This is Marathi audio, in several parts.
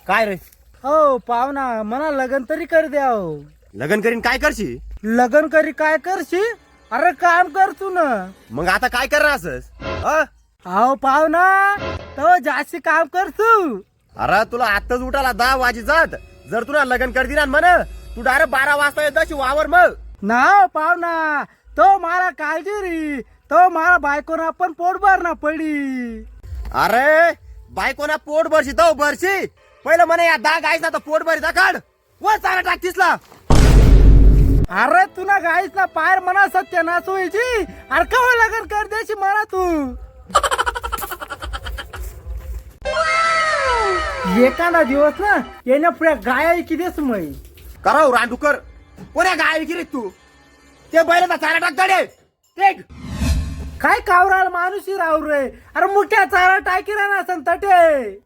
काय रे? हो पाहुणा मला लग्न तरी कर द्या हो. लग्न करीन काय करशी? लग्न करी काय करशी? अरे काम कर तू ना. मग आता काय करणार असस? अहो पाहुणा तो जास्त काम कर तू. अरे तुला आत्ताच उठाला 10 वाजी जात. जर तुला लग्न कर दिला म्हण तू डायरेक्ट 12 वाजता येत वावर मग ना हो पाहुणा तो मला काळजी री तो मला बायकोना पण पोट भरणा पडी. अरे बायकोना पोट भरशी तो भरशी पहिलं म्हणे या 10 गायचा तर पोट भरी काढ व चारा टाकतीसला. अरे तुला गाईस ना पायर म्हणा सत्यानाश होईची. अरे कवा लग्न कर द्याची म्हणा तू. एखादा दिवस ना येण्या पुढे गाय कितीच मै कराव रांडूकर कोण्या गाय गिरी तू ते बैलाचा चारा टाक तडे टेक. काय कावराल माणूस राहू रे. अरे मुठ्या चारा टाकी राहणार असं तटे.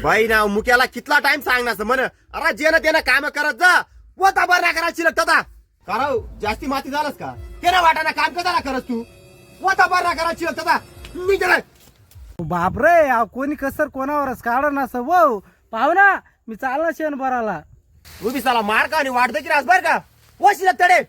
बाई ना मुक्याला कितला टाइम सांगणार म्हण. अरे जे ना त्यानं काम करत जा व तबर ना करायची तदा कराव जास्ती माती झालंस का तेरा वाटाना काम कदाला करत तू व तबर ना करायची तदा मी गेलाय. बापरे कोणी कसर कोणावरच काढ नस वो पाहुणा मी चालना शेण भराला. उभी साला मार का आणि वाट देखील बर का वशिला तडे.